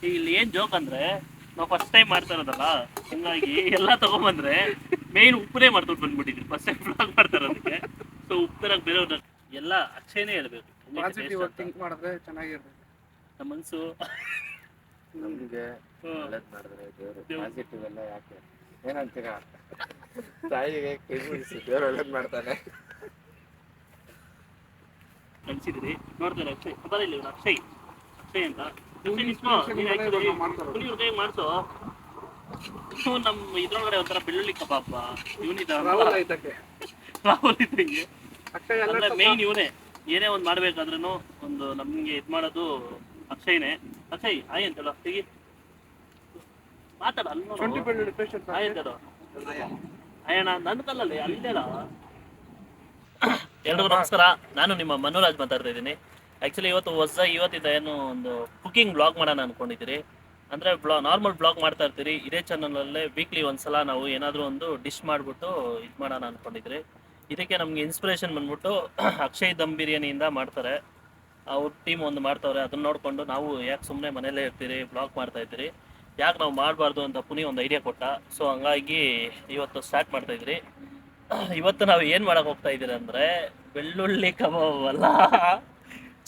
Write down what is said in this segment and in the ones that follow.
ಇಲ್ಲಿ ಏನ್ ಜೋಕ್ ಅಂದ್ರೆ ನಾವು ಫಸ್ಟ್ ಟೈಮ್ ಮಾಡ್ತಾ ಇರೋದಲ್ಲ, ಹಂಗಾಗಿ ಎಲ್ಲ ತಗೊಂಬಂದ್ರೆ ಮೇನ್ ಉಪ್ಪನೇ ಮಾಡ್ಕೊಂಡು ಬಂದ್ಬಿಟ್ಟಿದ್ವಿ ಫಸ್ಟ್ ಟೈಮ್ ಬ್ಲಾಗ್ ಮಾಡ್ತಾ ಇರೋದಕ್ಕೆ. ಸೊ ಉಪ್ಪರಾಗ ಬೇರೆ ಎಲ್ಲ ಅಕ್ಷಯನೇ ಹೇಳ್ಬೇಕು. ಪಾಸಿಟಿವ್ ಥಿಂಕ್ ಮಾಡಿದ್ರೆ ಚೆನ್ನಾಗಿರ್ತದೆ. ನಮ್ಮ ಮನ್ಸು ನಮ್ಗೆ ಒಳ್ಳೇದ್ ಮಾಡಿದ್ರೆ ದೇವ್ರು ಪಾಸಿಟಿವ್ ಎಲ್ಲ ಯಾಕೆ ಏನಂತೀರಾ? ತಾಯಿಗೆ ಕೈ ಮುಗಿಸಿ ದೇವ್ರು ಒಳ್ಳೇದ್ ಮಾಡ್ತಾನೆ ಕಳ್ಸಿದ್ರಿ. ನೋಡ್ತಾರೆ ಅಕ್ಷಯ್ ಬರಲಿ, ಇವ್ನು ಅಕ್ಷಯ್ ಅಂತ ಮಾಡ್ಸೋ. ನಮ್ ಇದ್ರೊಳಗಡೆ ಒಂಥರ ಬೆಳ್ಳುಳ್ಳಿ ಕಬಾಬ್ ಇವನಿದ ರಾಹುಲ್ ಇದ್ದಂಗೆ. ಅಂದ್ರೆ ಮೇನ್ ಇವನೇ ಏನೇ ಒಂದ್ ಮಾಡ್ಬೇಕಾದ್ರೂ ಒಂದು ನಮ್ಗೆ ಇದ್ ಮಾಡೋದು ಅಕ್ಷಯ್ನೇ. ಅಕ್ಷಯ್ ಆಯ್ ಅಂತಲ್ಲ ತೆಗಿ ಮಾತಾಡ ಅಲ್ಲ ಆಯ್ತಲ್ಲ ಅಯ್ಯಣ್ಣ ನನ್ನ ಕಲ್ಲಲ್ಲಿ ಅಲ್ಲೇಳ. ಎಲ್ರಿಗೂ ನಮಸ್ಕಾರ, ನಾನು ನಿಮ್ಮ ಮನೋರಾಜ್ ಮಾತಾಡ್ತಾ ಇದ್ದೀನಿ. ಆ್ಯಕ್ಚುಲಿ ಇವತ್ತಿಂದ ಏನು ಒಂದು ಕುಕಿಂಗ್ ಬ್ಲಾಗ್ ಮಾಡೋಣ ಅನ್ಕೊಂಡಿದ್ದೀರಿ. ಅಂದರೆ ನಾರ್ಮಲ್ ಬ್ಲಾಗ್ ಮಾಡ್ತಾ ಇರ್ತೀರಿ ಇದೇ ಚಾನಲಲ್ಲೇ. ವೀಕ್ಲಿ ಒಂದ್ಸಲ ನಾವು ಏನಾದರೂ ಒಂದು ಡಿಶ್ ಮಾಡಿಬಿಟ್ಟು ಇದು ಮಾಡೋಣ ಅಂದ್ಕೊಂಡಿದ್ರಿ. ಇದಕ್ಕೆ ನಮಗೆ ಇನ್ಸ್ಪಿರೇಷನ್ ಬಂದ್ಬಿಟ್ಟು ಅಕ್ಷಯ್ ದಮ್ ಬಿರಿಯಾನಿಯಿಂದ ಮಾಡ್ತಾರೆ. ಅವ್ರ ಟೀಮ್ ಒಂದು ಮಾಡ್ತಾವ್ರೆ. ಅದನ್ನ ನೋಡಿಕೊಂಡು ನಾವು ಯಾಕೆ ಸುಮ್ಮನೆ ಮನೇಲೇ ಇರ್ತೀರಿ ಬ್ಲಾಗ್ ಮಾಡ್ತಾ ಇದ್ದೀರಿ, ಯಾಕೆ ನಾವು ಮಾಡಬಾರ್ದು ಅಂತ ಪುನಿ ಒಂದು ಐಡಿಯಾ ಕೊಟ್ಟ. ಸೊ ಹಂಗಾಗಿ ಇವತ್ತು ಸ್ಟಾರ್ಟ್ ಮಾಡ್ತಾಯಿದ್ರಿ. ಇವತ್ತು ನಾವು ಏನು ಮಾಡೋಕೆ ಹೋಗ್ತಾ ಇದ್ದೀರಿ ಅಂದರೆ ಬೆಳ್ಳುಳ್ಳಿ ಕಬಾಬ್ ಅಲ್ಲ,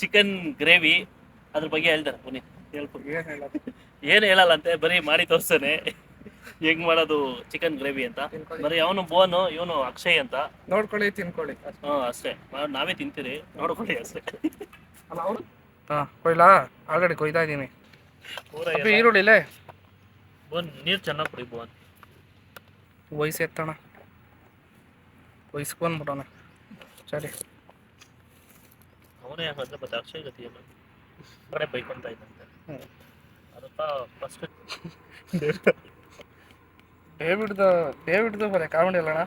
ಚಿಕನ್ ಗ್ರೇವಿ. ಅದ್ರ ಬಗ್ಗೆ ಹೇಳ್ತಾರೆ ಪುನಿ, ಏನು ಹೇಳಲ್ಲ ಅಂತೆ, ಬರೀ ಮಾಡಿ ತೋರಿಸ್ತಾನೆ ಹೆಂಗ್ ಮಾಡೋದು ಚಿಕನ್ ಗ್ರೇವಿ ಅಂತ. ಬರೀ ಅವನು ಬೋನು, ಇವನು ಅಕ್ಷಯ್ ಅಂತ. ನೋಡ್ಕೊಳ್ಳಿ ತಿನ್ಕೊಳ್ಳಿ. ಅಷ್ಟೇ, ನಾವೇ ತಿಂತೀರಿ, ನೋಡ್ಕೊಳ್ಳಿ ಅಷ್ಟೇ. ಕೊಯ್ಲಾ? ಆಲ್ರೆಡಿ ಕೊಯ್ತಾ ಇದ್ದೀನಿ. ಈರುಳ್ಳಿಲೇ ಬೋನ್ ನೀರು ಚೆನ್ನಾಗಿ ಕುಡಿ ಬೋನ್. ವಯಸ್ಸು ಎತ್ತಣ, ವಯಸ್ಕೊಂಡ್ಬಿಟ್ಟವನ. ಸರಿ, ಅವನೇ ಯಾಕಂದ್ರೆ ಮತ್ತೆ ಅಕ್ಷಯ್ ಗತಿ ಏನು ಕಡೆ ಬೈಕೊಂತ ಇದ್ದಂತೆ. ಅದಕ್ಕ ಫಸ್ಟ್ ಡೇವಿಡ್ದು ಬರೀ ಕಾಮಿಡಿ ಅಲ್ಲಣ್ಣ.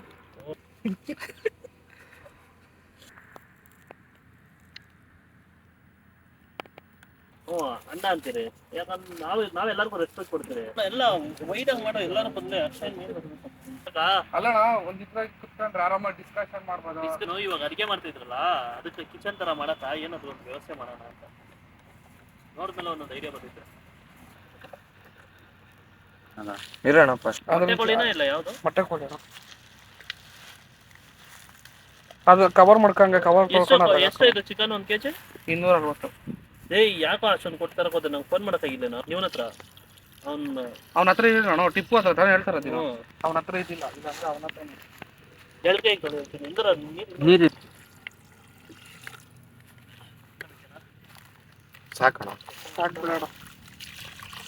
ಹ್ಞೂ ಅಣ್ಣ ಅಂತೀರಿ, ಯಾಕಂದ್ರೆ ನಾವೆಲ್ಲರಿಗೂ ರೆಸ್ಪೆಕ್ಟ್ ಕೊಡ್ತೀರಿ. ಎಲ್ಲ ವೈಡಾಗಿ ಮಾಡೋ ಎಲ್ಲರೂ ಬಂದ್ರೆ ಅಕ್ಷಯ್ ಅಲ್ಲಣ್ಣ, ಒಂದ್ ಇದ್ರಾಗ ಕುತ್ಕೊಂಡ್ರೆ ಆರಾಮಾಗಿ ಡಿಸ್ಕಷನ್ ಮಾಡ್ಬೋದು. ಇವಾಗ ಅಡಿಗೆ ಮಾಡ್ತಿದ್ರಲ್ಲ, ಅದಕ್ಕೆ ಕಿಚನ್ ತರ ಮಾಡಕ್ಕ ಏನಾದ್ರು ಒಂದು ವ್ಯವಸ್ಥೆ ಮಾಡೋಣ ಅಂತ ನೋಡಿದ್ಮೇಲೆ ಒಂದೊಂದು ಐಡಿಯಾ ಬಂದಿತ್ತು. ಇರೋಣ ಫಸ್ಟ್. ಮೊಟ್ಟೆ ಕೋಳಿನ ಇಲ್ಲ ಯಾವುದು? ಮೊಟ್ಟೆ ಕೋಳಿ ಅದು ಕವರ್ ಮಾಡ್ಕೊಂಡೆ. ಕವರ್ ಎಷ್ಟು ಇದು ಚಿಕನ್ 1 kg? 260. ಏಯ್ ಯಾಕೋ ಅಷ್ಟೊಂದು ಕೊಡ್ತಾರ ಗೊತ್ತ, ನಂಗೆ ಫೋನ್ ಮಾಡೋಕ್ಕಾಗಿಲ್ಲ ಇವನ ಹತ್ರ. ಅವನ ಹತ್ರ ಇರೋಣ, ಟಿಪ್ಪು ಅಂತ ತಾನೇ ಹೇಳ್ತಾರ. ಅವನ ಹತ್ರ ಇದ್ದಿಲ್ಲ, ಇಲ್ಲಾಂದ್ರೆ ಅವನ ಹತ್ರ ನೀರು ಸಾಕಣ, ಸಾಕು ಬಿಡೋಣ.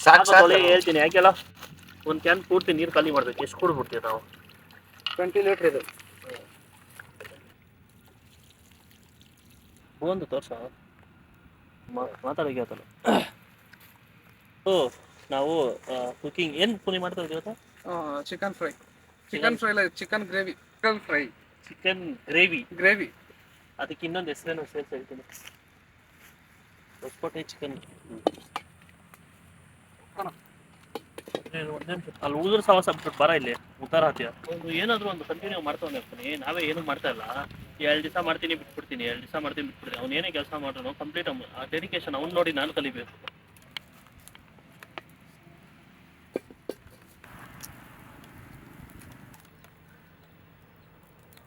ಸಾಕು ಹೇಳ್ತೀನಿ. ಯಾಕೆಲ್ಲ ಒಂದು ಕ್ಯಾನ್ ಪೂರ್ತಿ ನೀರು ಖಾಲಿ ಮಾಡ್ಬೇಕು. ಎಷ್ಟು ಕೊಡ್ಬಿಡ್ತೀವಿ ನಾವು? 20 ಲೀಟ್ರ್ ಇದೆ. ಒಂದು ತೋರ್ಸ ಮಾತಾಡೋಕೆ ಆತಲ್ಲ. ಓ ನಾವು ಕುಕಿಂಗ್ ಏನು ಪುನಿ ಮಾಡ್ತಾ ಇದ್ದೀವಿ ಇವತ್ತು? Chicken fry. Chicken gravy. Chicken gravy. ಅದಕ್ಕೆ ಇನ್ನೊಂದು ಹೆಸರೇನು ಸೇರ್ಸಿ ಹೇಳ್ತೀನಿ, ಹೊಸಕೋಟೆ ಚಿಕನ್. ಅಲ್ಲಿ ಉದುರು ಸವಾಸ ಬಿಟ್ಬಿಟ್ಟು ಬರ ಇಲ್ಲಿ ಉತ್ತಾರ ಹತ್ತಿರ ಏನಾದ್ರು ಒಂದು ಕಂಟಿನ್ಯೂ ಮಾಡ್ತಾನೆ ಇರ್ತೀನಿ. ನಾವೇ ಏನು ಮಾಡ್ತಾ ಇಲ್ಲ. 2 ದಿವಸ ಮಾಡ್ತೀನಿ ಬಿಟ್ಬಿಡ್ತೀನಿ, 2 ದಿವಸ ಮಾಡ್ತೀನಿ ಬಿಟ್ಬಿಡ್ತೀನಿ. ಅವ್ನು ಏನೇ ಕೆಲಸ ಮಾಡ್ರು ಕಂಪ್ಲೀಟ್ ಆ ಡೆಡಿಕೇಶನ್ ಅವ್ನು ನೋಡಿ ನಾನು ಕಲಿಬೇಕು.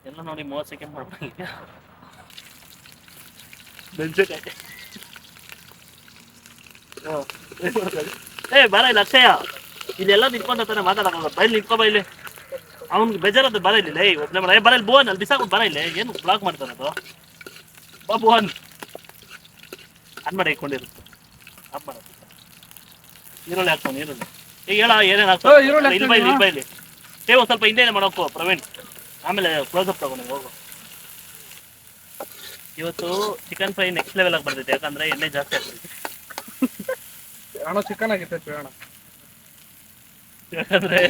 ಎಲ್ಲ ನೋಡಿ 30 ಸೆಕೆಂಡ್ ಮಾಡ್ಬಿಡಿ. ಬರ ಇಲ್ಲ ಅಕ್ಷಯ, ಇಲ್ಲೆಲ್ಲ ನಿಂತ್ಕೊಂಡ ತಾನೆ ಮಾತಾಡೋಣ. ಬೈಲಿ ನಿಂತ್ಕೊ, ಇಲ್ಲಿ ಅವ್ನಿಗೆ ಬೇಜಾರದ್ದು ಬರ ಇಲ್ಲ. ಒಬ್ಬನೇ ಮಾಡ ಬರ ಇಲ್ಲಿ ಬೋನ್ ಅಲ್ಲಿ ಬಿಸಾಕೊಂಡು ಬರ ಇಲ್ಲ. ಏನು ಬ್ಲಾಕ್ ಮಾಡ್ತಾನೆ ಅದು ಬೋನ್ ಅನ್ ಮಾಡಿ ಇಟ್ಕೊಂಡಿರುತ್ತೆ. ಆಫ್ ಮಾಡೋದು. ಈರುಳ್ಳಿ ಹಾಕ್ತಾನೆ, ಈರುಳ್ಳಿ ಈಗ ಹೇಳ ಏನೇನು ಹಾಕ್ತಾನೆ. ಇಲ್ಲಿ ಬೈಲಿ ಒಂದು ಸ್ವಲ್ಪ ಹಿಂದೆ ಮಾಡೋಕು ಪ್ರವೀಣ್, ಆಮೇಲೆ ಕ್ಲೋಸಪ್ ತಗೊಂಡು ಹೋಗು. ಇವತ್ತು ಚಿಕನ್ ಫ್ರೈ ನೆಕ್ಸ್ಟ್ ಲೆವೆಲ್ ಆಗಿ ಬರ್ತೈತೆ, ಯಾಕಂದ್ರೆ ಎಣ್ಣೆ ಜಾಸ್ತಿ ಆಗ್ತೈತೆ. ಚಿಕನ್ ಆಗಿರ್ತೈತೆ ಅಣ್ಣ. ಯಾಕಂದ್ರೆ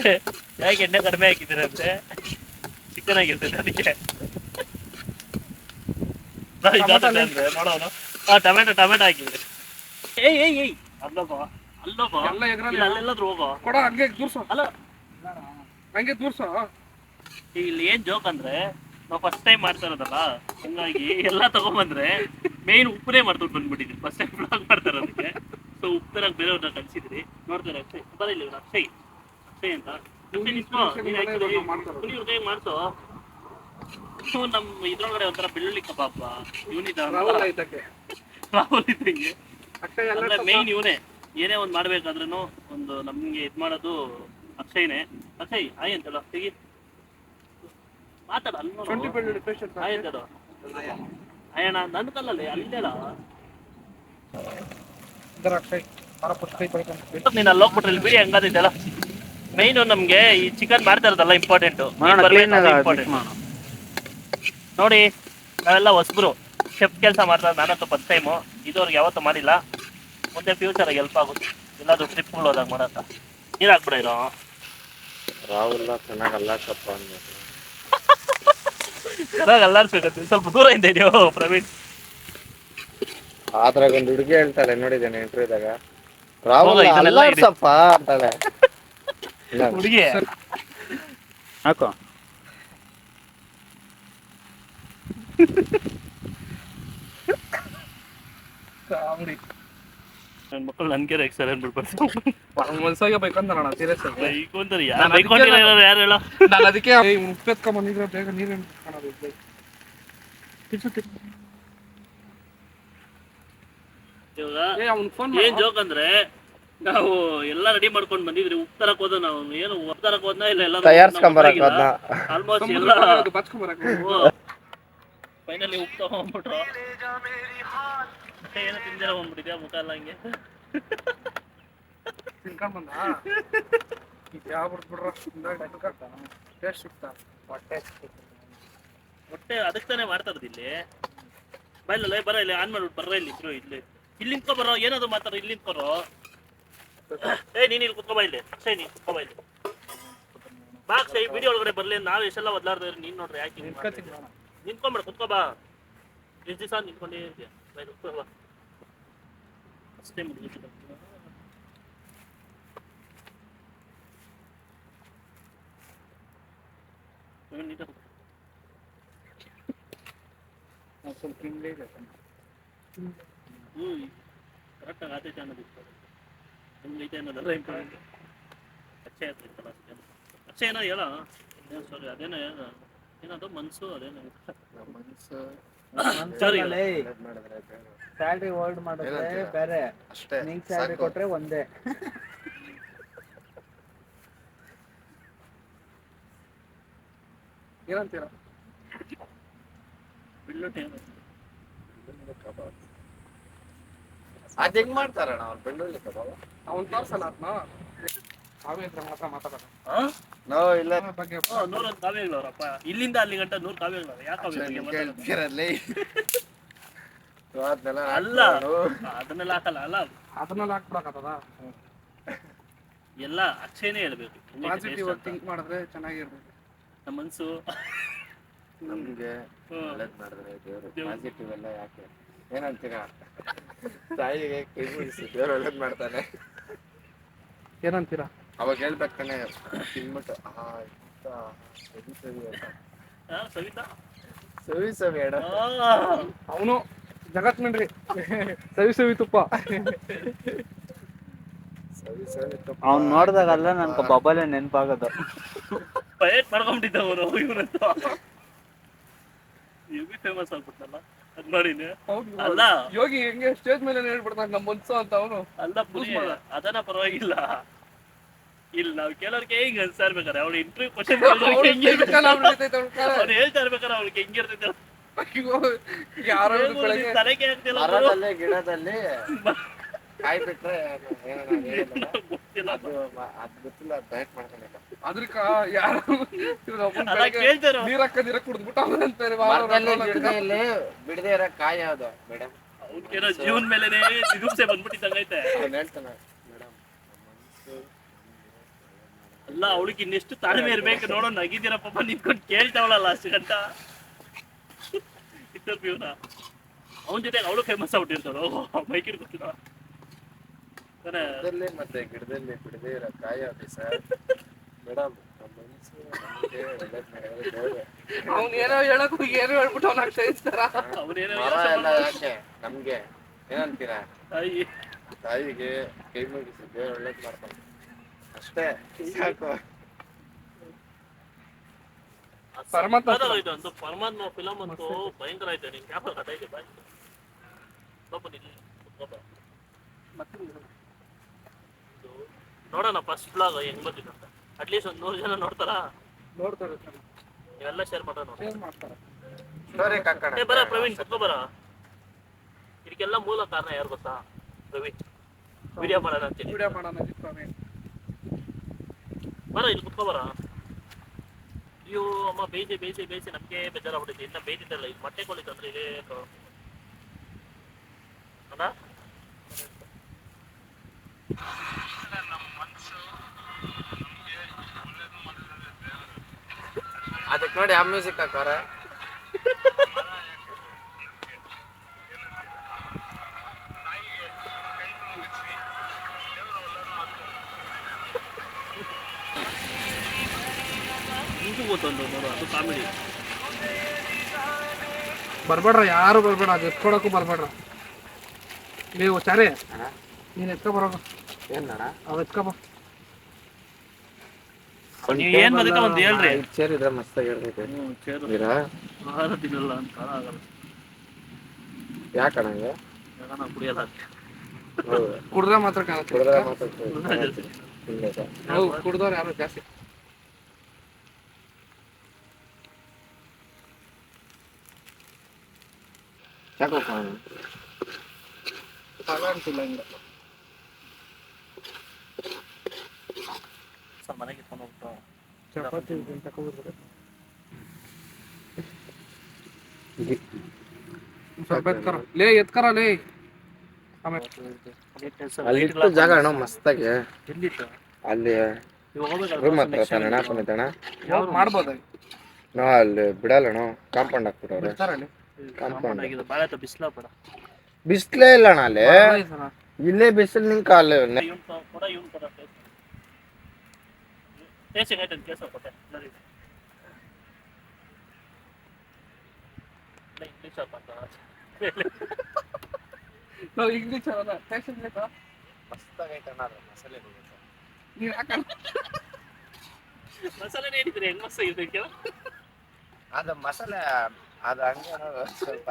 ಯಾಕೆ ಎಣ್ಣೆ ಕಡಿಮೆ ಹಾಕಿದ್ದೀರ ಅಂದ್ರೆ ಚಿಕನ್ ಆಗಿರ್ತೈತೆ ಅದಕ್ಕೆ. ನೋಡೋಣ. ಟೊಮೆಟೊ ಹಾಕಿದ್ರಿ. ಏಯ್ ಅಲ್ಲೋಗೋ ಅಲ್ಲೆಲ್ಲಾದ್ರೂ ಹೋಗೋ. ಕೊಡ ಹಂಗೆ ದೂರ್ಸೋ. ಅಲ್ಲ ಹಂಗೆ ದೂರ್ಸೋ. ಇಲ್ಲಿ ಏನ್ ಜೋಕ್ ಅಂದ್ರೆ ನಾವು ಫಸ್ಟ್ ಟೈಮ್ ಮಾಡ್ತಾ ಇರೋದಲ್ಲ, ಹಂಗಾಗಿ ಎಲ್ಲ ತಗೊಂಬಂದ್ರೆ ಮೇನ್ ಉಪ್ಪನೇ ಮಾಡ್ಕೊಂಡು ಬಂದ್ಬಿಟ್ಟಿದ್ವಿ ಫಸ್ಟ್ ಟೈಮ್ ಬ್ಲಾಗ್ ಮಾಡ್ತಾ ಇರೋದಕ್ಕೆ. ಸೊ ಉಪ್ತರಾಗಿ ಬೇರೆಯವ್ರನ್ನ ಕಳಿಸಿದ್ರಿ ನೋಡ್ತಾರೆ ಅಕ್ಷಯ್ ಬರಲ್ಲ ಇವ್ರು ಅಕ್ಷಯ್ ಅಂತ ಹುಲಿ ಮಾಡ್ಸೋ ನಮ್ಮ ಇದ್ರೊಳಗಡೆ ಒಂಥರ ಬೆಳ್ಳುಳ್ಳಿ ಕಬಾಬ್ ಇವನಿದ ರಾಹುಲ್ ಇದ್ದಂಗೆ ಅಂದ್ರೆ ಮೇಯ್ನ್ ಇವನೇ ಏನೇ ಒಂದು ಮಾಡ್ಬೇಕಾದ್ರೂ ಒಂದು ನಮ್ಗೆ ಇದ್ ಮಾಡೋದು ಅಕ್ಷಯ್ನೇ. ಅಕ್ಷಯ್ ಆಯ್ ಅಂತಲ್ಲ ತೆಗಿ ಮಾತಾಡ ಅಲ್ಲಿ ಆಯ್ತದ ಅಯ್ಯಣ್ಣ ನನ್ನ ಕಲ್ಲಲ್ಲಿ ಅಲ್ಲೇಳ ನೀನು ಅಲ್ಲಿ ಹೋಗ್ಬಿಟ್ರೆ ಇಲ್ಲಿ ಬಿಡಿ ಹಂಗಾದಿದ್ದಲ್ಲ. ಮೈನು ನಮ್ಗೆ ಈ ಚಿಕನ್ ಮಾಡ್ತಾ ಇರೋದಲ್ಲ ಇಂಪಾರ್ಟೆಂಟು ನೋಡಿ. ನಾವೆಲ್ಲ ಹೊಸಬ್ರು ಶೆಫ್ ಕೆಲಸ ಮಾಡ್ತಾರೆ, ನಾನಂತೂ ಫಸ್ಟ್ ಟೈಮು, ಇದುವರೆಗೆ ಯಾವತ್ತೂ ಮಾಡಿಲ್ಲ. ಮುಂದೆ ಫ್ಯೂಚರಾಗಿ ಹೆಲ್ಪ್ ಆಗುತ್ತೆ ಎಲ್ಲಾದ್ರೂ ಟ್ರಿಪ್ಗಳು ಹೋದಾಗ ಮಾಡಕ್ಕ. ನೀರು ಹಾಕ್ಬಿಡ ಇರೋ ರಾಹುಲ್ ಚೆನ್ನಾಗಿ ಅಲ್ಲಾಡ್ಸಪ್ಪ ಅಂದ್ಬಿಟ್ಟು ಚೆನ್ನಾಗಿ ಅಲ್ಲಾಡ್ಸ್ಬೇಕಂತ ಸ್ವಲ್ಪ ದೂರ ಇಂದ ಇದೆಯೋ ಪ್ರವೀಣ್. ಆದ್ರಾಗ ಒಂದು ಹುಡುಗಿ ಹೇಳ್ತಾಳೆ ನೋಡಿದ್ದೇನೆ ಇಂಟರ್ವ್ಯೂದಾಗ, ರಾಹುಲ್ ಅಲ್ಲಾಡ್ಸಪ್ಪ ಅಂತಾಳೆ. ಹುಡುಗಿ ಹಾಕೋ ನನ್ನ ಮಕ್ಕಳು ನನ್ಗೆ ಸರ್ ಅಂದ್ಬಿಡ್ಬಾರ್ದು. ಮನ್ಸಾಗೆ ಬೇಕಂತಾರಣ ಸೀರಿಯಸ್ ಆಗಿ ಬೈಕೊಂತಾರೆ ಯಾರು ಹೇಳೋ. ನಾನು ಅದಕ್ಕೆ ಉಪ್ಪೆತ್ಕೊಂಡ್ ಬಂದಿದ್ರೆ ಬೇಗ ನೀರೇನು ಇವಾಗ ಏನ್ ಜೋಕ್ ಅಂದ್ರೆ ನಾವು ಎಲ್ಲ ರೆಡಿ ಮಾಡ್ಕೊಂಡ್ ಬಂದಿದ್ರಿ. ಉಪ್ಪು ತರಕ್ ಹೋದ ನಾವು ಏನು ಉಪ್ಪು ತರಕ್ ಹೋದ್ನ ಇಲ್ಲ ಎಲ್ಲ ತಯಾರ್ಸ್ಕೊಂಬರಕ್ ಹೋದ್ನ. ಆಲ್ಮೋಸ್ಟ್ ಎಲ್ಲ ಫೈನಲಿ ಉಪ್ಪು ತಗೊಂಡ್ಬಿಟ್ರು. ಏನೋ ತಿಂದಿರ ಬಂದ್ಬಿಟ್ಟಿದ್ಯಾ ಮುಖ ಎಲ್ಲ ಹಂಗೆ ತಿನ್ಕೊಂಡ್ ಬಂದ ಯಾವ ಬಿಡ್ಬಿಡ್ರ ಟೇಸ್ಟ್ ಸಿಗ್ತಾ ಹೊಟ್ಟೆ ಅದಕ್ಕೆ ತಾನೇ ಮಾಡ್ತಾ ಇರೋದು ಇಲ್ಲಿ. ಬೈಲಲ್ಲ ಬರ ಇಲ್ಲಿ ಆನ್ ಮಾಡ್ಬಿಟ್ಟು ಬರ್ರ ಇಲ್ಲಿ ಇದ್ರು ಇಲ್ಲಿ ಇಲ್ಲಿ ನಿಂತ್ಕೊ ಬರೋ ಏನಾದ್ರು ಮಾತಾಡ ಇಲ್ಲಿ ನಿಂತ್ಕೊರೋ. ನೀನ್ ಇಲ್ಲಿ ಕುತ್ಕೊ ಬಾ ಇಲ್ಲಿ ಅಕ್ಷಯ್ ನೀನ್ ಕುತ್ಕೊ ಬಾ ಇಲ್ಲಿ ಬಾ ಅಕ್ಷಯ್ ವಿಡಿಯೋ ಒಳಗಡೆ ಬರ್ಲಿ. ನಾವ್ ಎಷ್ಟೆಲ್ಲ ಒದ್ಲಾಡ್ದೆ ನೀನ್ ನೋಡ್ರಿ ಯಾಕೆ ನಿಂತ್ಕೊಂಬೇಡ ಕುತ್ಕೋ ಬಾ. ಎಷ್ಟು ದಿವಸ ನಿಂತ್ಕೊಂಡೇ ಇದೆಯಾ ಬೈ ಕುತ್ಕೋ ಬಾ ಅಷ್ಟೇ ಮುಗಿದ ಸ್ವಲ್ಪ ಹಿಂಗೆ ಇದೆ ಕರೆಕ್ಟಾಗಿ ಆತೈತೆ ಅನ್ನೋದು ಹೆಂಗೈತೆ ಅನ್ನೋದೆಲ್ಲ ಇಂಪಾರ್ಟೆಂಟ್. ಅಕ್ಷಯ್ ಆಗ್ತೈತಲ್ಲ ಅಕ್ಷಯ್ ಏನೋ ಹೇಳ ಸಾರಿ ಅದೇನೋ ಏನದು ಮನ್ಸು ಅದೇನೋ ಮನ್ಸು ಸಾರಿ ಸ್ಯಾಲ್ರಿ ಹೋಲ್ಡ್ ಮಾಡಿದ್ರೆ ಬೇರೆ, ಅಷ್ಟೇ ನಿಂಗೆ ಸ್ಯಾಲ್ರಿ ಕೊಟ್ರೆ ಒಂದೇ. ಏನಂತೀರ ಅದ್ ಹೆಂಗ್ ಮಾಡ್ತಾರಣ್ಣ ಅವ್ರು ಬೆಳ್ಳುಳ್ಳಿ ಕಬಾಬ್? ಅವ್ನು ತೋರ್ಸಲ್ಲ ಅದನ್ನ ಕಾವ್ಯ ಹತ್ರ ಮಾತ್ರ ಮಾತಾಡೋಣ ನೋ ಇಲ್ಲ ಬಗ್ಗೆ 100 ಕಾವ್ಯಗಳವ್ರಪ್ಪ. ಇಲ್ಲಿಂದ ಅಲ್ಲಿ ಗಂಟ 100 ಕಾವ್ಯಗಳವ್ರ. ಯಾಕೆ ಕೇಳ್ತಿರಲ್ಲಿ ಅಲ್ಲ ಅದನ್ನೆಲ್ಲ ಹಾಕಲ್ಲ ಅಲ್ಲ ಅದನ್ನೆಲ್ಲ ಹಾಕ್ಬಿಡಕತ್ತದ. ಎಲ್ಲ ಅಕ್ಷಯನೇ ಹೇಳ್ಬೇಕು. ಪಾಸಿಟಿವ್ ಥಿಂಕ್ ಮಾಡಿದ್ರೆ ಚೆನ್ನಾಗಿರ್ಬೇಕು. ನಮ್ಮ ಮನ್ಸು ನಮ್ಗೆ ಒಳ್ಳೇದ್ ಮಾಡಿದ್ರೆ ದೇವ್ರು ಪಾಸಿಟಿವ್ ಎಲ್ಲ ಯಾಕೆ ಏನಂತೀರಾ? ತಾಯಿಗೆ ಕೈ ಮುಗಿಸಿ ದೇವ್ರು ಒಳ್ಳೇದ್ ಮಾಡ್ತಾನೆ. ಏನಂತೀರಾ? ಅವಾಗ ಹೇಳ್ಬೇಕಾನೆ ತಿನ್ಬಿಟ್ಟು ಸವಿತಾ ಸವಿ ಸವಿ ಅಡ ಅವನು ಜಗತ್ ಮಿಂಡ್ರಿ ಸವಿ ಸವಿ ತುಪ್ಪ ಸವಿ ಸವಿ ತುಪ್ಪ ಅವ್ನು ನೋಡ್ದಾಗಲ್ಲ ನನ್ಗೆ ಬಬ್ಬಲೆ ನೆನಪಾಗೋದು. ಬಯಟ್ ಮಾಡ್ಕೊಂಡ್ಬಿಟ್ಟಿದ್ದ ಅವನು ಇವನಂತ ಫೇಮಸ್ ಆಗ್ಬಿಟ್ನಲ್ಲ ಅದ್ ನೋಡಿನಿ. ಅಲ್ಲ ಯೋಗಿ ಹೆಂಗೆ ಸ್ಟೇಜ್ ಮೇಲೆ ಹೇಳ್ಬಿಡ್ತಾನೆ ನಮ್ಮ ಮನ್ಸು ಅಂತ ಅವನು. ಅಲ್ಲ ಪುರಿ ಅದನ್ನ ಪರವಾಗಿಲ್ಲ. ಇಲ್ಲ ನಾವ್ ಕೇಳೋರ್ಗೆ ಹೆಂಗ್ ಅನ್ಸ್ತಾ ಇರ್ಬೇಕಾರೆ ಅವ್ಳು ಇಂಟರ್ವ್ಯೂ ಕ್ವಶನ್ ಅವ್ರು ಹೇಳ್ತಾ ಇರ್ಬೇಕಾರೆ ಅವ್ಳಿಗೆ ಹೆಂಗಿರ್ತೈತೆ ತಲೆಗೆ ಆಗ್ತಿಲ್ಲ ಮರದಲ್ಲಿ ಗಿಡದಲ್ಲಿ ಕಾಯಿ ಬಿಟ್ರೆ ಗೊತ್ತಿಲ್ಲ. ಅದ್ ಗೊತ್ತಿಲ್ಲ ಡಯಟ್ ಮಾಡ್ಕೊಂಡಿಲ್ಲ. ಅದ್ರಕ ಯಾರು ಅಲ್ಲ ಕೇಳ್ತಾರೋ ನೀರಕ್ಕ ಕುಡಿದ್ಬಿಟ್ಟು ಗಿಡದಲ್ಲಿ ಬಿಡದೆ ಇರೋ ಕಾಯಿ ಯಾವ್ದು ಮೇಡಮ್? ಅವ್ನಿಗೇನೋ ಜೀವನ ಮೇಲೆನೆ ಜಿಗುಪ್ಸೆ ಬಂದ್ಬಿಟ್ಟಿದ್ದಂಗೈತೆ. ಅವ್ನು ಹೇಳ್ತಾನೆ ಮೇಡಮ್ ಅಲ್ಲ ಅವಳಿಗೆ ಇನ್ನೆಷ್ಟು ತಾಳ್ಮೆ ಇರ್ಬೇಕು ನೋಡೋ. ನಗಿದ್ದೀರ ಪಾಪ ನಿಂತ್ಕೊಂಡು ಕೇಳ್ತಾವಳಲ್ಲ ಅಷ್ಟು ಗಂಟ ಇಂಟರ್ವ್ಯೂನ. ಅವನ ಜೊತೆಗೆ ಅವಳು ಫೇಮಸ್ ಆಗ್ಬಿಟ್ಟಿರ್ತಾಳು ಮೈಕಿರ್ ಗೊತ್ತಿಲ್ಲ. ಗಿಡದಲ್ಲಿ ಮತ್ತೆ ಗಿಡದಲ್ಲಿ ಬಿಡದೆ ಇರೋ ಕಾಯಿ ಯಾವ್ದು ಸರ್ ಮೇಡಮ್? ನಮ್ಮ ಮನಸ್ಸು ನಮಗೆ ಒಳ್ಳೇದ್ ಮಾಡಿದ್ರೆ ದೇವ್ರು. ಅವ್ನು ಏನೋ ಹೇಳಕ್ ಏನೋ ಹೇಳ್ಬಿಟ್ಟು ಅವ್ನ ಆಗ್ತಾ ಇರ್ತಾರ. ಅವನೇನೋ ಮರ ಎಲ್ಲ ಯಾಕೆ ನಮ್ಗೆ ಏನಂತೀರಾ? ತಾಯಿಗೆ ಕೈ ಮುಗಿಸಿ ದೇವ್ರು ಒಳ್ಳೇದ್ ಮಾಡ್ತಾನೆ ಅಷ್ಟೇ ಸಾಕು. ಪರಮಾತ್ಮ ಇದು ಒಂದು ಪರಮಾತ್ಮ ಫಿಲಮ್ ಅಂತೂ ಭಯಂಕರ ಐತೆ. ನಿನ್ ಕ್ಯಾಪಲ್ ಕಥೆ ಇದೆ ಬಾಯ್. ನೋಡೋಣ ಫಸ್ಟ್ ಬ್ಲಾಗ್ ಹೆಂಗ್ ಬಂದಿದೆ ಅಂತ. ಅಟ್ಲೀಸ್ಟ್ ಒಂದು 100 ಜನ ನೋಡ್ತಾರಾ? ನೋಡ್ತಾರೆ, ನೀವೆಲ್ಲ ಶೇರ್ ಮಾಡೋಣ. ಶೇರ್ ಮಾಡ್ತಾರೆ. ಸ್ಟೋರಿ ಕಾಕಣ ಏ ಬರ ಪ್ರವೀಣ್ ಕುತ್ಕೋ ಬರ. ಇದಕ್ಕೆಲ್ಲ ಮೂಲ ಕಾರಣ ಯಾರು ಗೊತ್ತಾ? ಪ್ರವೀಣ್ ವಿಡಿಯೋ ಮಾಡೋಣ ಅಂತೀನಿ. ವಿಡಿಯೋ ಮಾಡೋಣ ಸ್ವಾಮಿ. ಬರ ಇಲ್ಲಿ ಕುತ್ಕೋ ಬರ. ಅಯ್ಯೋ ಅಮ್ಮ ಬೇಯಿಸಿ ಬೇಯಿಸಿ ಬೇಯಿಸಿ ನಮಗೆ ಬೇಜಾರಾಗ್ಬಿಟ್ಟಿದೆ. ಇನ್ನ ಬೇಯ್ತಿದ್ದಲ್ಲ ಇದು ಮೊಟ್ಟೆ ಕೊಳಿತಂದ್ರೆ ಇದೇ ಅಲ್ಲ. ಅದಕ್ಕೆ ನೋಡಿ ಆ ಮ್ಯೂಸಿಕ್ ಹಾಕೋರ. ಇದು ಗೊತ್ತೊಂದು ನೋಡು, ಅದು ಕಾಮಿಡಿ. ಬರ್ಬೇಡ್ರ, ಯಾರು ಬರ್ಬೇಡ, ಅದು ಎತ್ಕೊಳಕ್ಕೂ ಬರ್ಬೇಡ್ರ. ನೀವು ಚಾರೆ ನೀನ್ ಎತ್ಕೊ ಬರೋಗ. ಏನಣ್ಣ ಅವ್ ಎತ್ಕೊಬ. ನೀವು ಏನ್ ಬದಕ ಒಂದು ಹೇಳ್ರಿ. ಚೇರ್ ಇದ್ರೆ ಮಸ್ತಾಗಿ ಇರ್ತೈತೆ. ಇರಾ ಆಹಾರ ತಿನ್ನಲ್ಲ ಅಂತ ಆಗಲ್ಲ. ಯಾಕಣ್ಣ ಹಂಗೆ? ಯಾಕಂದ್ರೆ ನಾವು ಕುಡಿಯಲ್ಲ. ಹೌದು, ಕುಡ್ದ ಮಾತ್ರ ಕಾಣುತ್ತೆ. ಕುಡಿದ್ರೆ ಮಾತಾಡ್ತೀವಿ. ನಾವು ಕುಡ್ದವ್ರು ಯಾರು ಜಾಸ್ತಿ. ಯಾಕೋ ಅನ್ಸಿಲ್ಲ ಹಿಂಗೆ. ಮನೆಗೆ ಇಟ್ಕೊಂಡು ಹೋಗ್ತಾ ಚಪಾತಿ ತಗೊಂಡ್ಬರ್ಬೇಕು. ಸ್ವಲ್ಪ ಎತ್ಕರ ಲೇ, ಎತ್ಕರ ಲೇ. ಆಮೇಲೆ ಅಲ್ಲಿ ಇಟ್ಟು ಜಾಗ ಅಣ್ಣ ಮಸ್ತಾಗಿ. ಎಲ್ಲಿತ್ತು ಅಲ್ಲಿ ರೂಮ್ ಹತ್ರ ತಾನಣ್ಣ ಪುನೀತಣ್ಣ ಮಾಡ್ಬೋದ? ನಾವು ಅಲ್ಲಿ ಬಿಡಲ್ಲಣ್ಣ, ಕಾಂಪೌಂಡ್ ಹಾಕ್ಬಿಟ್ಟವ್ರೆ. ಬಿಡ್ತಾರಲ್ಲಿ ಕಾಂಪೌಂಡ್ ಆಗಿದೆ. ಬಾಳೆ ಅಥವಾ ಬಿಸಿಲ ಬೇಡ. ಬಿಸ್ಲೇ ಇಲ್ಲ ಅಣ್ಣ ಅಲ್ಲಿ. ಇಲ್ಲೇ ಬಿಸಿಲು ನಿಂಕ ಅಲ್ಲಿ ಕೂಡ ಇವ್ನು ಕೂಡ ಟೇಸ್ಟಿಂಗ್ ಆಯ್ತು. ಕೇಸ ಕೊಟ್ಟೆ ಇಂಗ್ಲೀಷ್ ಅಂತ ನಾವು ಇಂಗ್ಲೀಷ್ ಅವಲ್ಲ ಟೇಸ್ಟ್ ಬೇಕಾ? ಮಸ್ತಾಗೈತಣ್ಣ ಅದು ಮಸಾಲೆ. ನೀವು ಯಾಕಂತ ಮಸಾಲೆ ಹೇಳಿದ್ರಿ ಹೆಂಗ್ ಮಸ್ತ್ ಆಗಿದ್ದಕ್ಕೆ. ಅದು ಮಸಾಲೆ ಅದು ಹಂಗೆ ಅನ್ನೋದು ಸ್ವಲ್ಪ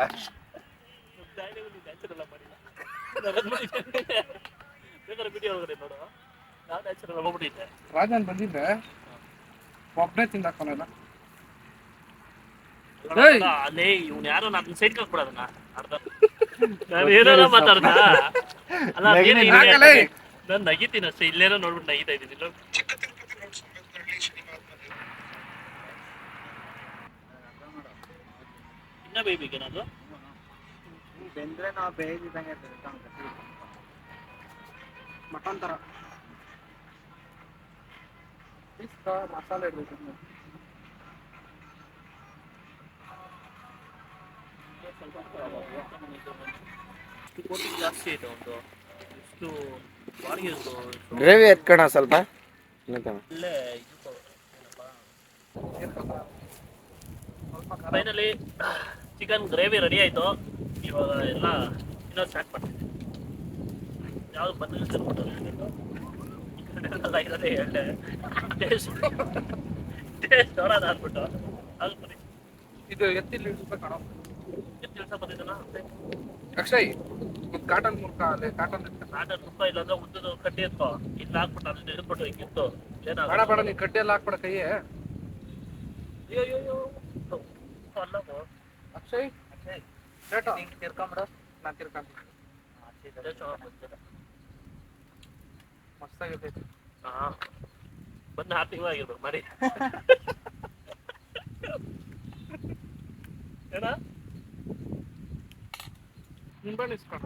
ನ್ಯಾಚುರಲ್ ಮಾಡಿಲ್ಲ. ಬೇಕಾದ್ರೆ ವಿಡಿಯೋ ಒಳಗಡೆ ನೋಡು. ನಾವು ನ್ಯಾಚುರಲ್ ಹೋಗ್ಬಿಟ್ಟಿದ್ದೆ. ರಾಜನ್ ಬಂದಿದ್ರೆ ಒಬ್ಬನೇ ತಿಂದಾಕೋನಲ್ಲ. ಅಲ್ಲೇ ಇವ್ನು ಯಾರೋ ನನ್ನ ಸೈಡ್ ಹಾಕ್ಬಿಡೋದನ್ನ ಅರ್ಧ. ನಾನು ಏನಾರ ಮಾತಾಡ್ದ ಅಲ್ಲ, ನಾನು ನಗಿತೀನಿ ಅಷ್ಟೇ. ಇಲ್ಲೇನೋ ನೋಡ್ಬಿಟ್ಟು ನಗಿತಾ ಇದ್ದೀನಿ. ಇನ್ನ ಬೇಯ್ಬೇಕೆ ನಾನು ಬೆಂದ್ರೆ ನಾವು ಬೇಯಿಸಿದಂಗೆ ಮಟನ್ ತರ ಮಸಾಲೆ ಇಡ್ಬೇಕು. ಕೋಟಿ ಜಾಸ್ತಿ ಐತೆ ಒಂದು. ಎಷ್ಟು ಬಾಡಿಗೆ ಗ್ರೇವಿ ಎತ್ಕೋಣ ಸ್ವಲ್ಪ. ಇಲ್ಲೇ ಫೈನಲಿ ಚಿಕನ್ ಗ್ರೇವಿ ರೆಡಿ ಆಯ್ತು. ಇವಾಗ ಎಲ್ಲ ಇನ್ನೊಂದು ಸ್ಟಾರ್ಟ್ ಮಾಡ್ತೀನಿ. ಯಾವ್ದು ಬಂದು ಇರೋದೇ ಹೇಳಿ ಟೇಸ್ಟ್ ನೋಡೋಣ ಅಂದ್ಬಿಟ್ಟು ಅದು ಬರೀ ಇದು ಎತ್ತಿ ಇಳಿಸ್ಬೇಕು ಕಣೋ. ಎಷ್ಟು ದಿವಸ ಬಂದಿದ್ದಾನ ಅಕ್ಷಯ್, ಒಂದು ಕಾಟನ್ ಮುಖ ಅಲ್ಲೇ ಕಾಟನ್ ಆಟರ್ ತುಪ್ಪ ಇಲ್ಲಾಂದ್ರೆ ಉದ್ದದು ಕಟ್ಟಿ ಎತ್ಕೋ. ಇಲ್ಲಿ ಹಾಕ್ಬಿಟ್ಟು ಅಲ್ಲಿ ಹಿಡ್ಬಿಟ್ಟು ಹಿಂಗಿತ್ತು ಬೇಡ ಏನಾಗ ಬೇಡ, ನೀನು ಕಡ್ಡಿ ಎಲ್ಲ ಹಾಕ್ಬೇಡ ಕೈಯೇ. ಅಯ್ಯೋ ಅಲ್ಲವೋ ಅಕ್ಷಯ್ ಡೇಟಾ ತಿರ್ಕೊಂಬಿಡು. ನಾನು ತಿರ್ಕೊಂತೀನಿ. ಮಸ್ತಾಗಿರ್ತೈತಿ. ಹಾ ಬಂದು 6 ತಿಂಗಳಾಗಿರ್ಬೇಕು ಮಾಡಿ. ಏನ ನಿಂಬೆಹಣ್ಣು ಇಸ್ಕೊಣ.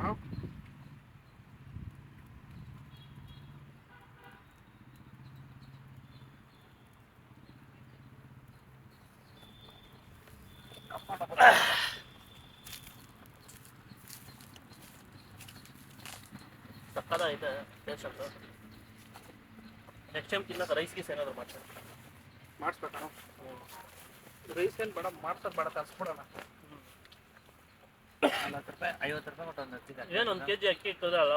ಸಕ್ಕದಾಗಿದೆ ಟೇಸ್ಟ್ ಅಂತ. ನೆಕ್ಸ್ಟ್ ಟೈಮ್ ತಿನ್ನಕ ರೈಸ್ ಗೀಸ್ ಏನಾದ್ರು ಮಾಡ್ತಾರೆ. ಮಾಡಿಸ್ಬೇಕಣ ರೈಸ್ ಏನು ಬೇಡ, ಮಾಡ್ಸೋದು ಬೇಡ, ತರಿಸ್ಬಿಡೋಣ. 40 ರೂಪಾಯಿ 50 ರೂಪಾಯಿ ಕೊಟ್ಟು ಒಂದು ಚಿಕನ್. ಏನು 1 kg ಅಕ್ಕಿ ಇರ್ತದೆ ಅಲ್ಲ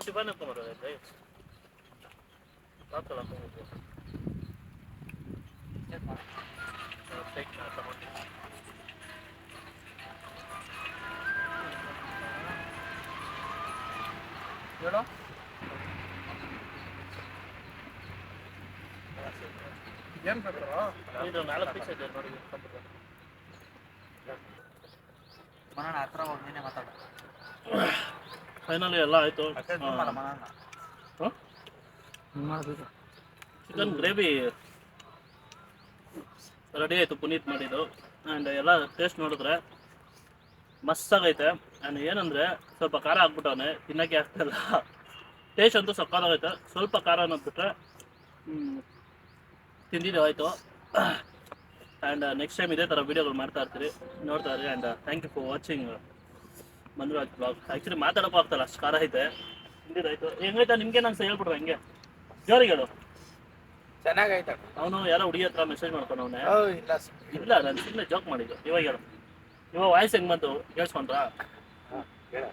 ಒಂದು ಟಿಫನ್ ಹಾಕೊಂಬರೋದೈತೆ ಸಾಕಲ್ಲ ಹೇಳು ಏನು ಬೇಕು ಇದು 4 ಪೀಸ್ ಇದೆ ನೋಡಿ ಮನನ ಹತ್ರ ಹೋಗಿ ನೀನೇ ಮಾತಾಡು. ಫೈನಲಿ ಎಲ್ಲ ಆಯಿತು ಮಾಡಬೇಕು ಚಿಕನ್ ಗ್ರೇವಿ ರೆಡಿ ಆಯಿತು ಪುನೀತ್ ಮಾಡಿದ್ದು ಆ್ಯಂಡ್ ಎಲ್ಲ ಟೇಸ್ಟ್ ನೋಡಿದ್ರೆ ಮಸ್ತಾಗೈತೆ ಆ್ಯಂಡ್ ಏನಂದರೆ ಸ್ವಲ್ಪ ಖಾರ ಹಾಕ್ಬಿಟ್ಟವನೆ ತಿನ್ನೋಕ್ಕೆ ಆಗ್ತಾಯಿಲ್ಲ ಟೇಸ್ಟ್ ಅಂತೂ ಸಕ್ಕತ್ತಾಗೈತೆ ಸ್ವಲ್ಪ ಖಾರ ಅನ್ನೋದ್ಬಿಟ್ರೆ ತಿಂದಿದ್ದು ಆಯಿತು ಆ್ಯಂಡ್ ನೆಕ್ಸ್ಟ್ ಟೈಮ್ ಇದೇ ಥರ ವೀಡಿಯೋಗಳು ಮಾಡ್ತಾ ಇರ್ತೀರಿ ನೋಡ್ತಾ ಇರಿ and thank you for watching Manuraj blog actually ಮಾತಾಡೋಕ್ಕೂ ಆಗ್ತಾಯಿಲ್ಲ ಅಷ್ಟು ಖಾರ ಐತೆ ತಿಂದಿದ್ದಾಯ್ತು ಹೆಂಗೈತೆ ನಿಮಗೆ ನಾನು ಹೇಳ್ಬಿಡ್ರೆ ಹಂಗೆ ಜೋರಿಗೆ ಹೇಳು ಚೆನ್ನಾಗೈತೆ. ಅವನು ಯಾರೋ ಹುಡುಗಿ ಹತ್ರ ಮೆಸೇಜ್ ಮಾಡ್ಕೊಂಡವನೆ ಇಲ್ಲ ಇಲ್ಲ ನಾನು ಸುಮ್ಮನೆ ಜೋಕ್ ಮಾಡಿದ್ದು ಇವಾಗ ಹೇಳು ಇವಾಗ ವಾಯ್ಸ್ ಹೆಂಗ್ ಬಂತು ಕೇಳಿಸ್ಕೊಂಡ್ರಾ ಹೇಳ.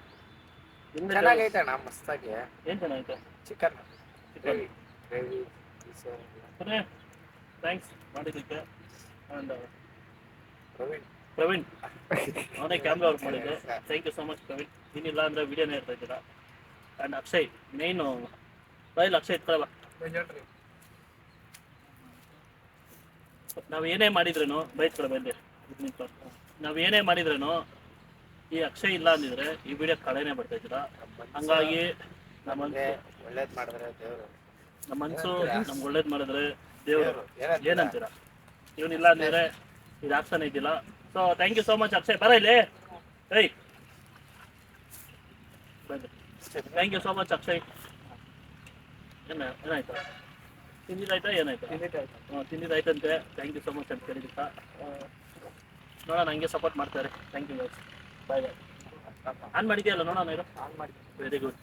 ಚೆನ್ನಾಗೈತೆ ಅಣ್ಣ ಮಸ್ತಾಗಿ. ಏನು ಚೆನ್ನಾಗೈತೆ ಚಿಕನ್ ಚಿಕನ್ ಗ್ರೇವಿ ಸರಿ ಥ್ಯಾಂಕ್ಸ್ ಮಾಡಿದ್ದಕ್ಕೆ ಆ್ಯಂಡ್ ಪ್ರವೀಣ್ ಪ್ರವೀಣ್ ಅವನೇ ಕ್ಯಾಮ್ರಾ ವರ್ಕ್ ಮಾಡಿದ್ದು thank you so much Praveen ನೀನಿಲ್ಲ ಅಂದರೆ ವೀಡಿಯೋನೇ ಇರ್ತಾ ಇದ್ದೀರಾ ಆ್ಯಂಡ್ ಅಕ್ಷಯ್ ಮೇಯ್ನು ಬೈಲ್ ಅಕ್ಷಯ್ ಇಟ್ಕೊಳ್ಳಲ್ಲ ಹೇಳ್ರಿ ನಾವು ಏನೇ ಮಾಡಿದ್ರೇನು ಬೈತ್ಕೊಳ್ಳ ಬಂದೆ ನಾವು ಏನೇ ಮಾಡಿದ್ರೇನು ಈ ಅಕ್ಷಯ್ ಇಲ್ಲ ಅಂದಿದ್ರೆ ಈ ವಿಡಿಯೋ ಕಳೆನೇ ಬರ್ತಾ ಇದ್ದೀರಾ ಹಂಗಾಗಿ ನಮ್ಮ ಒಳ್ಳೇದ್ ಮಾಡಿದ್ರೆ ದೇವ್ರು. ನಮ್ಮ ಮನಸ್ಸು ನಮ್ಗೆ ಒಳ್ಳೇದು ಮಾಡಿದ್ರೆ ದೇವರು ಏನಂತೀರಾ? ಏನಂತೀರಾ ಇವನಿಲ್ಲ ಅಂದಿದ್ರೆ ಇದು ಆಗ್ತಾನೆ ಇದ್ದಿಲ್ಲ so thank you so much Akshay ಬರ ಇಲ್ಲಿ ಏಯ್ thank you so much Akshay ಏನಾಯ್ತು ತಿಂದಿದ್ದಾಯ್ತಾ ಏನಾಯ್ತು ತಿಂದಿದ್ದಾಯ್ತಂತೆ ಥ್ಯಾಂಕ್ ಯು ಸೊ ಮಚ್ ಅಂತ ಕೇಳಿದ್ದಕ್ಕ ನೋಡೋಣ ಹಂಗೆ ಸಪೋರ್ಟ್ ಮಾಡ್ತಾರೆ thank you bye bye on ಮಾಡಿದ್ಯಲ್ಲ ನೋಡೋಣ ಇದು ಆನ್ ಮಾಡಿ. Very good